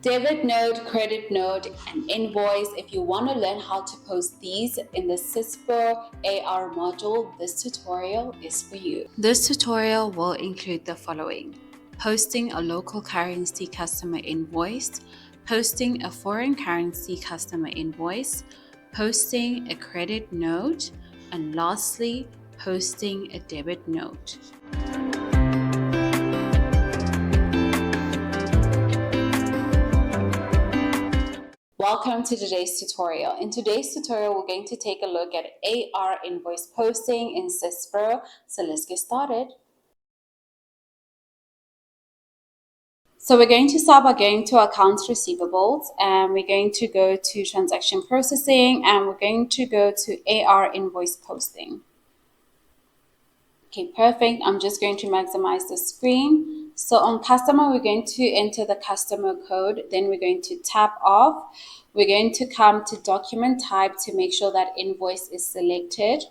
Debit note, credit note, and invoice. If you want to learn how to post these in the SYSPRO AR module, this tutorial is for you. This tutorial will include the following: posting a local currency customer invoice, posting a foreign currency customer invoice, posting a credit note, and lastly, posting a debit note. Welcome to today's tutorial. In today's tutorial, we're going to take a look at AR invoice posting in SYSPRO. So let's get started. So we're going to start by going to accounts receivables, and we're going to go to transaction processing, and we're going to go to AR invoice posting. Okay, perfect. I'm just going to maximize the screen. So on customer, we're going to enter the customer code. Then we're going to tap off. We're going to come to document type to make sure that invoice is selected.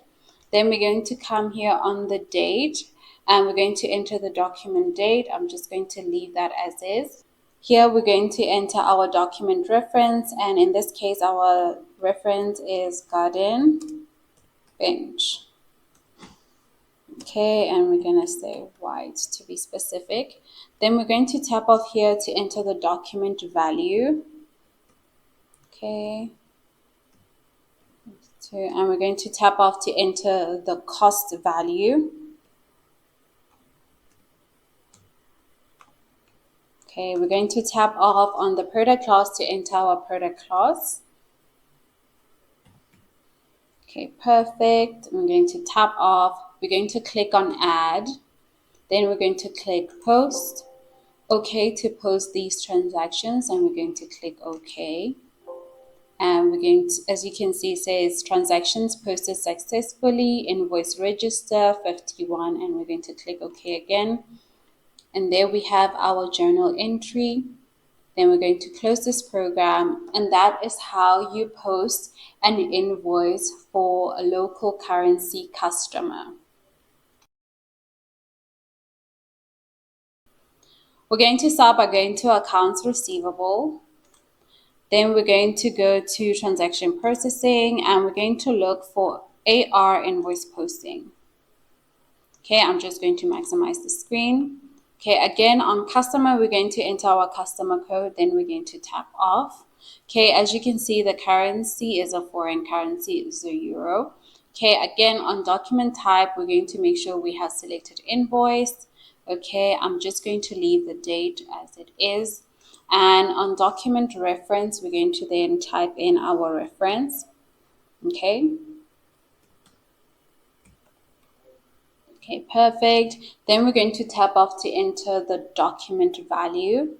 Then we're going to come here on the date, and we're going to enter the document date. I'm just going to leave that as is. Here we're going to enter our document reference, and in this case, our reference is garden bench. Okay, and we're going to say white to be specific. Then we're going to tap off here to enter the document value. Okay. And we're going to tap off to enter the cost value. Okay, we're going to tap off on the product class to enter our product class. Okay, perfect. I'm going to tap off. We're going to click on add. Then we're going to click post. Okay to post these transactions, and we're going to click OK. And we're going to, as you can see, it says transactions posted successfully, invoice register 51, and we're going to click OK again. And there we have our journal entry. Then we're going to close this program, and that is how you post an invoice for a local currency customer. We're going to start by going to accounts receivable. Then we're going to go to transaction processing, and we're going to look for AR invoice posting. Okay, I'm just going to maximize the screen. Okay, again, on customer, we're going to enter our customer code, then we're going to tap off. Okay, as you can see, the currency is a foreign currency, it's the euro. Okay, again, on document type, we're going to make sure we have selected invoice. Okay, I'm just going to leave the date as it is. And on document reference, we're going to then type in our reference. Okay. Okay, perfect. Then we're going to tap off to enter the document value.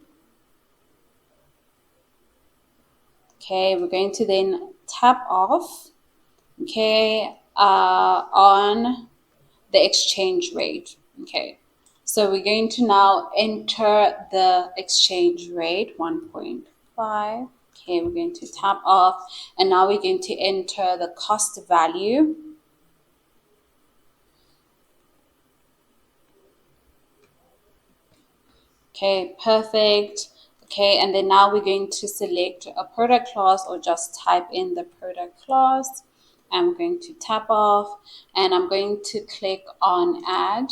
Okay, we're going to then tap off, okay, on the exchange rate. Okay, so we're going to now enter the exchange rate, 1.5. Okay, we're going to tap off, and now we're going to enter the cost value. Okay, perfect. Okay, and then now we're going to select a product class, or just type in the product class. I'm going to tap off, and I'm going to click on add.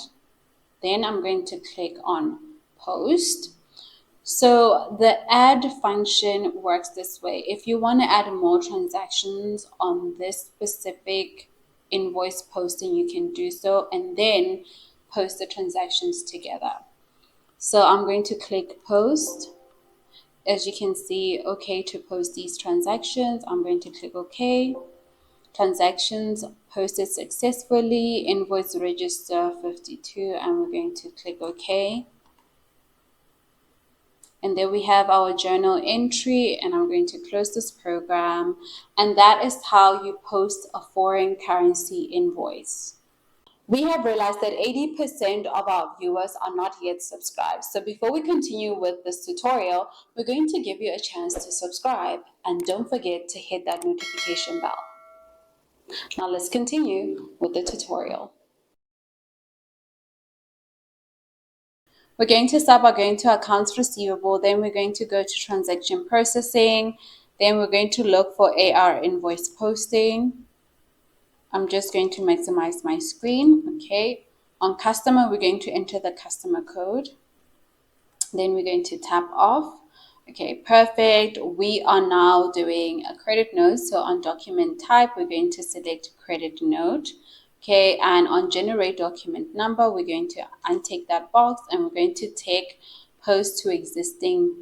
Then I'm going to click on post. So the add function works this way. If you want to add more transactions on this specific invoice posting, you can do so, and then post the transactions together. So I'm going to click post. As you can see, okay to post these transactions. I'm going to click OK. Transactions posted successfully, invoice register 52, and we're going to click OK. And there we have our journal entry, and I'm going to close this program. And that is how you post a foreign currency invoice. We have realized that 80% of our viewers are not yet subscribed. So before we continue with this tutorial, we're going to give you a chance to subscribe, and don't forget to hit that notification bell. Now let's continue with the tutorial. We're going to start by going to accounts receivable. Then we're going to go to transaction processing. Then we're going to look for AR invoice posting. I'm just going to maximize my screen. Okay. On customer, we're going to enter the customer code. Then we're going to tap off. Okay, perfect. We are now doing a credit note. So on document type, we're going to select credit note. Okay, and on generate document number, we're going to untick that box and we're going to take post to existing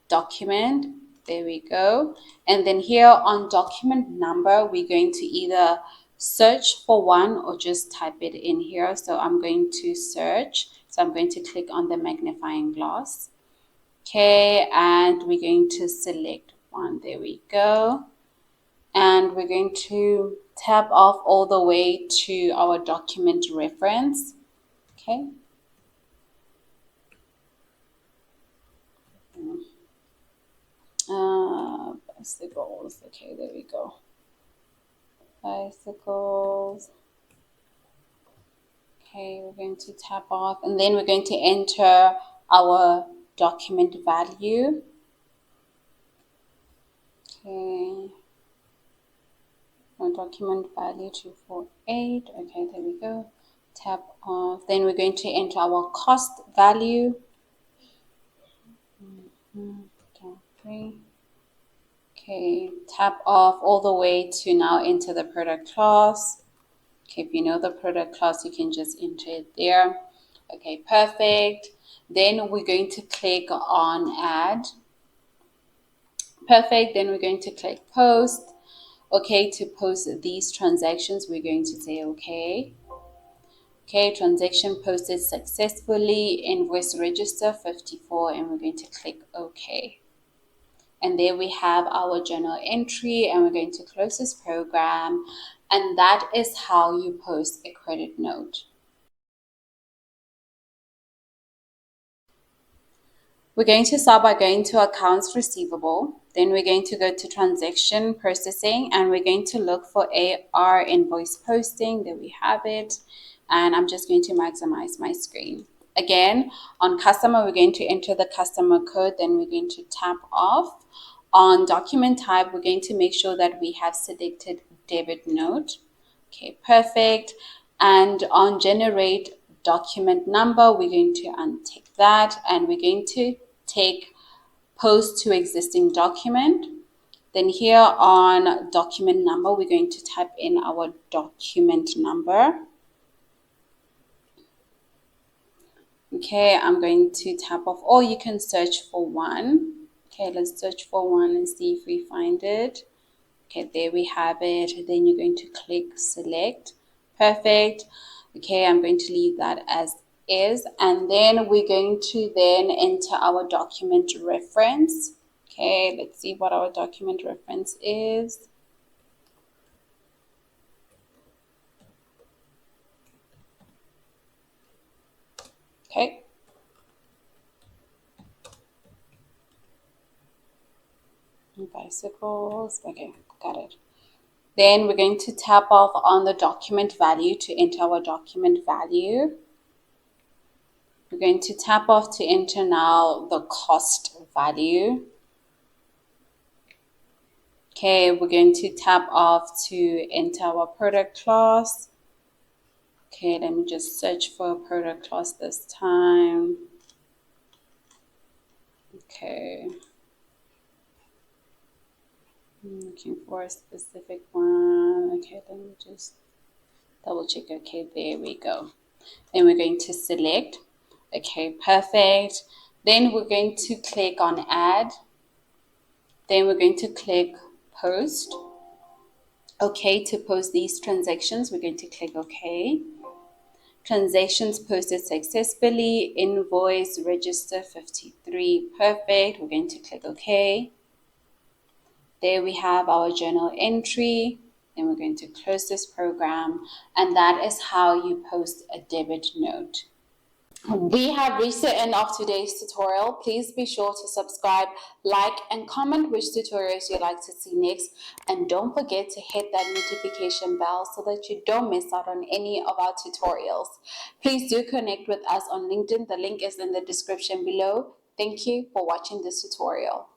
document. There we go. And then here on document number, we're going to either search for one or just type it in here. So I'm going to search. So I'm going to click on the magnifying glass. Okay, and we're going to select one. There we go. And we're going to tap off all the way to our document reference. Okay. Bicycles. Okay, there we go. Bicycles. Okay, we're going to tap off and then we're going to enter our document value. Okay. Our document value 248. Okay, there we go. Tap off. Then we're going to enter our cost value. Okay, tap off all the way to now enter the product class. Okay, if you know the product class, you can just enter it there. Okay, perfect. Then we're going to click on add. Perfect. Then we're going to click post. Okay, to post these transactions, we're going to say okay. Okay, transaction posted successfully, invoice register 54, and we're going to click OK. And there we have our journal entry, and we're going to close this program. And that is how you post a credit note. We're going to start by going to accounts receivable. Then we're going to go to transaction processing, and we're going to look for AR invoice posting. There we have it. And I'm just going to maximize my screen. Again, on customer, we're going to enter the customer code. Then we're going to tap off. On document type, we're going to make sure that we have selected debit note. Okay, perfect. And on generate document number, we're going to untick that and we're going to take post to existing document. Then here on document number, we're going to type in our document number. Okay, I'm going to tap off, or you can search for one. Okay, let's search for one and see if we find it. Okay, there we have it. Then you're going to click select. Perfect. Okay, I'm going to leave that as is. And then we're going to then enter our document reference. Okay, let's see what our document reference is. Okay. Bicycles. Okay, got it. Then we're going to tap off on the document value to enter our document value. We're going to tap off to enter now the cost value. Okay, we're going to tap off to enter our product class. Okay, let me just search for a product class this time. Okay. I'm looking for a specific one. Okay, let me just double check. Okay, there we go. Then we're going to select. Okay, perfect. Then we're going to click on add. Then we're going to click post. Okay, to post these transactions, we're going to click OK. Transactions posted successfully. Invoice register 53. Perfect. We're going to click OK. There we have our journal entry. Then we're going to close this program. And that is how you post a debit note. We have reached the end of today's tutorial. Please be sure to subscribe, like, and comment which tutorials you'd like to see next. And don't forget to hit that notification bell so that you don't miss out on any of our tutorials. Please do connect with us on LinkedIn. The link is in the description below. Thank you for watching this tutorial.